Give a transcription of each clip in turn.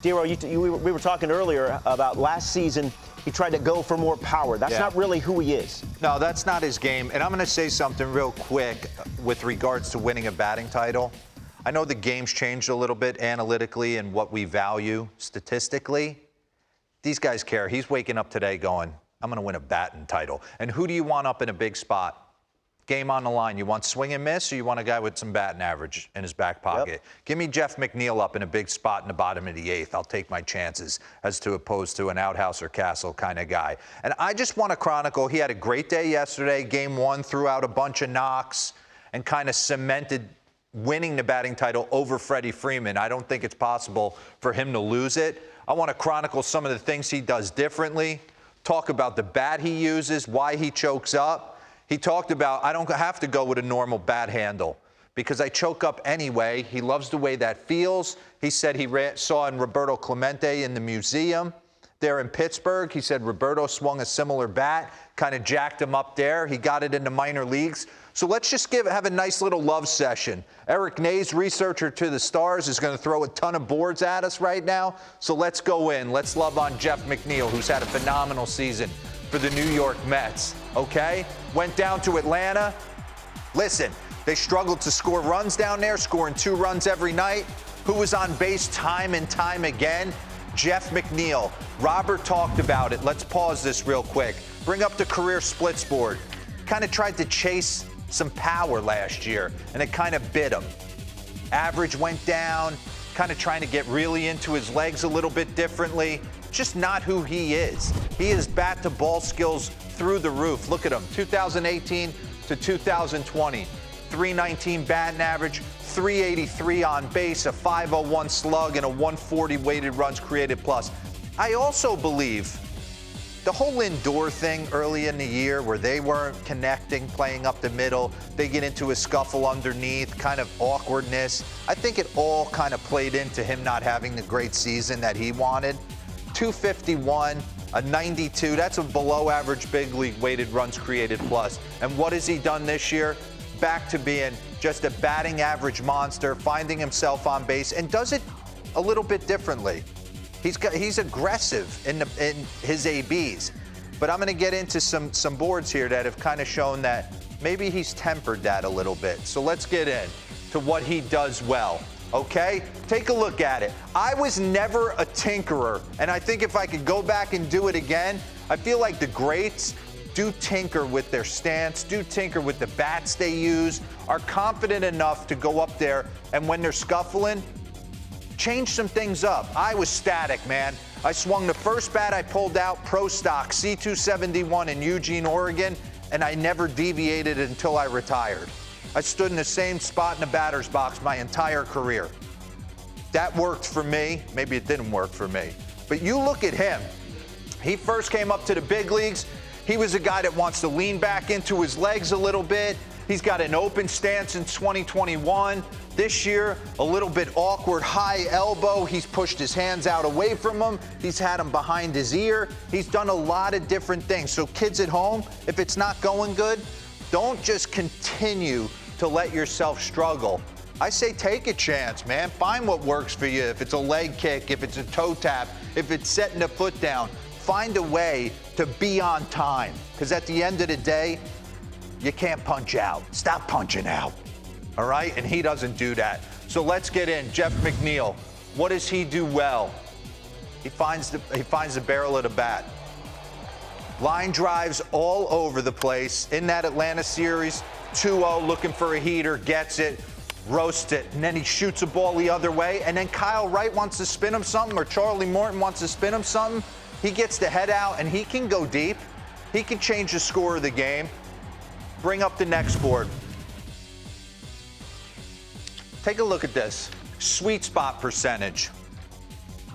Dero, we were talking earlier about last season. He tried to go for more power. That's not really who he is. No, that's not his game. And I'm going to say something real quick with regards to winning a batting title. I know the game's changed a little bit analytically and what we value statistically. These guys care. He's waking up today going, I'm going to win a batting title. And who do you want up in a big spot? Game on the line. You want swing and miss, or you want a guy with some batting average in his back pocket? Yep. Give me Jeff McNeil up in a big spot in the bottom of the eighth. I'll take my chances as to opposed to an outhouse or castle kind of guy. And I just want to chronicle, he had a great day yesterday. Game one, threw out a bunch of knocks and kind of cemented winning the batting title over Freddie Freeman. I don't think it's possible for him to lose it. I want to chronicle some of the things he does differently, talk about the bat he uses, why he chokes up. He talked about, I don't have to go with a normal bat handle because I choke up anyway. He loves the way that feels. He said he saw in Roberto Clemente in the museum there in Pittsburgh. He said Roberto swung a similar bat, kind of jacked him up there. He got it in the minor leagues. So let's just have a nice little love session. Eric Nays, researcher to the stars, is going to throw a ton of boards at us right now. So let's go in. Let's love on Jeff McNeil, who's had a phenomenal season for the New York Mets, okay? Went down to Atlanta. Listen, they struggled to score runs down there, scoring 2 runs every night. Who was on base time and time again? Jeff McNeil. Robert talked about it. Let's pause this real quick. Bring up the career splits board. Kind of tried to chase some power last year, and it kind of bit him. Average went down, kind of trying to get really into his legs a little bit differently. Just not who he is. He is bat-to-ball skills through the roof. Look at him, 2018 to 2020. 319 batting average, 383 on base, a 501 slug, and a 140 weighted runs created plus. I also believe the whole Lindor thing early in the year where they weren't connecting, playing up the middle, they get into a scuffle underneath, kind of awkwardness. I think it all kind of played into him not having the great season that he wanted. 251, a 92, that's a below average big league weighted runs created plus. And what has he done this year? Back to being just a batting average monster, finding himself on base, and does it a little bit differently. He's aggressive in his ABs. But I'm going to get into some boards here that have kind of shown that maybe he's tempered that a little bit. So let's get in to what he does well. Okay? Take a look at it. I was never a tinkerer, and I think if I could go back and do it again, I feel like the greats do tinker with their stance, do tinker with the bats they use, are confident enough to go up there, and when they're scuffling, change some things up. I was static, man. I swung the first bat I pulled out, pro stock, C271 in Eugene, Oregon, and I never deviated until I retired. I stood in the same spot in the batter's box my entire career. That worked for me. Maybe it didn't work for me. But you look at him. He first came up to the big leagues. He was a guy that wants to lean back into his legs a little bit. He's got an open stance in 2021. This year, a little bit awkward high elbow. He's pushed his hands out away from him. He's had them behind his ear. He's done a lot of different things. So kids at home, if it's not going good, don't just continue to let yourself struggle. I say take a chance, man. Find what works for you. If it's a leg kick, if it's a toe tap, if it's setting the foot down, find a way to be on time. Because at the end of the day, you can't punch out. Stop punching out. All right? And he doesn't do that. So let's get in. Jeff McNeil, what does he do well? He finds the barrel of the bat. Line drives all over the place. In that Atlanta series, 2-0, looking for a heater, gets it, roasts it, and then he shoots a ball the other way, and then Kyle Wright wants to spin him something, or Charlie Morton wants to spin him something. He gets the head out, and he can go deep. He can change the score of the game. Bring up the next board. Take a look at this. Sweet spot percentage.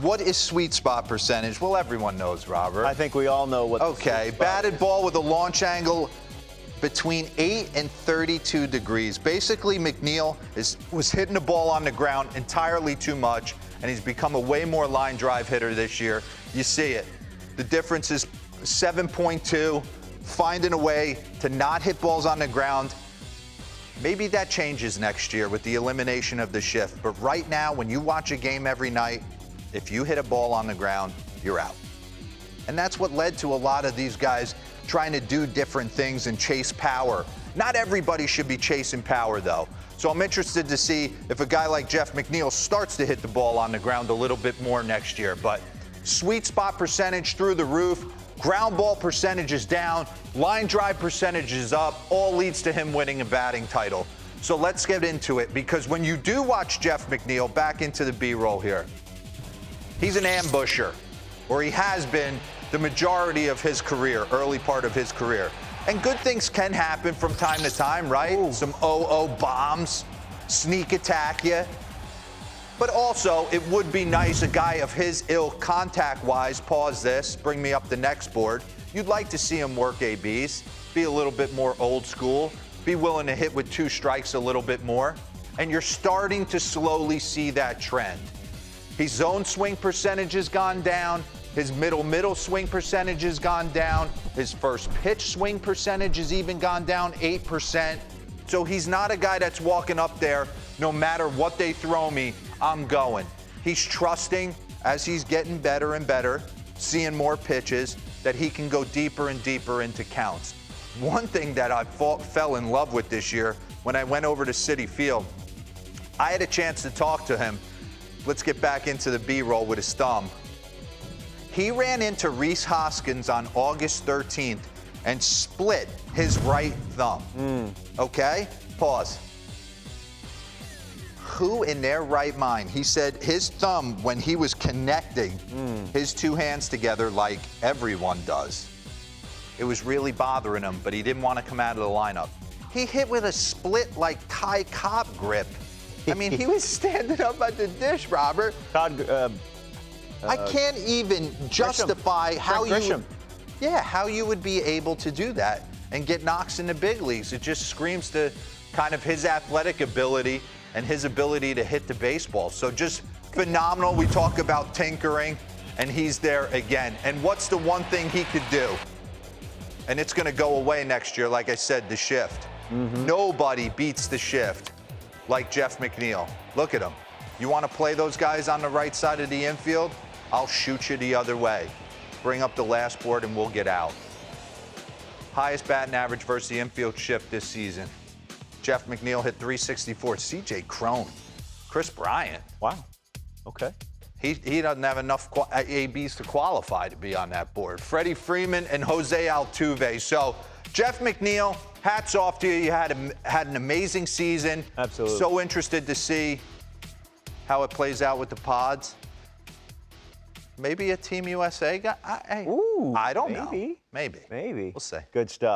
What is sweet spot percentage? Well, everyone knows, Robert. I think we all know what. Okay, batted ball with a launch angle between 8 and 32 degrees. Basically, McNeil was hitting the ball on the ground entirely too much, and he's become a way more line drive hitter this year. You see it. The difference is 7.2, finding a way to not hit balls on the ground. Maybe that changes next year with the elimination of the shift. But right now, when you watch a game every night, If you hit a ball on the ground, you're out. And that's what led to a lot of these guys trying to do different things and chase power. Not everybody should be chasing power, though. So I'm interested to see if a guy like Jeff McNeil starts to hit the ball on the ground a little bit more next year. But sweet spot percentage through the roof, ground ball percentage is down, line drive percentage is up, all leads to him winning a batting title. So let's get into it, because when you do watch Jeff McNeil, back into the B-roll here, he's an ambusher, or he has been the majority of his career, early part of his career. And good things can happen from time to time, right? Ooh. Some 0-0 bombs, sneak attack you. But also, it would be nice, a guy of his ilk contact-wise, pause this, bring me up the next board. You'd like to see him work ABs, be a little bit more old school, be willing to hit with 2 strikes a little bit more. And you're starting to slowly see that trend. His zone swing percentage has gone down. His middle swing percentage has gone down. His first pitch swing percentage has even gone down 8%. So he's not a guy that's walking up there, no matter what they throw me, I'm going. He's trusting, as he's getting better and better, seeing more pitches, that he can go deeper and deeper into counts. One thing that I fell in love with this year, when I went over to Citi Field, I had a chance to talk to him. Let's get back into the B-roll with his thumb. He ran into Rhys Hoskins on August 13th and split his right thumb. Okay? Pause. Who in their right mind? He said his thumb, when he was connecting his 2 hands together like everyone does, it was really bothering him, but he didn't want to come out of the lineup. He hit with a split like Ty Cobb grip. I mean, he was standing up at the dish, Robert. I can't even justify how you would be able to do that and get knocks in the big leagues. It just screams to kind of his athletic ability and his ability to hit the baseball. So just phenomenal. We talk about tinkering, and he's there again. And what's the one thing he could do? And it's going to go away next year, like I said, the shift. Nobody beats the shift like Jeff McNeil. Look at him. You want to play those guys on the right side of the infield? I'll shoot you the other way. Bring up the last board and we'll get out. Highest batting average versus the infield shift this season. Jeff McNeil hit .364. CJ Cron. Chris Bryant. Wow. Okay. He doesn't have enough ABs to qualify to be on that board. Freddie Freeman and Jose Altuve. So, Jeff McNeil, hats off to you. You had an amazing season. Absolutely. So interested to see how it plays out with the Pods. Maybe a Team USA guy? I don't know. Maybe. Maybe. We'll see. Good stuff.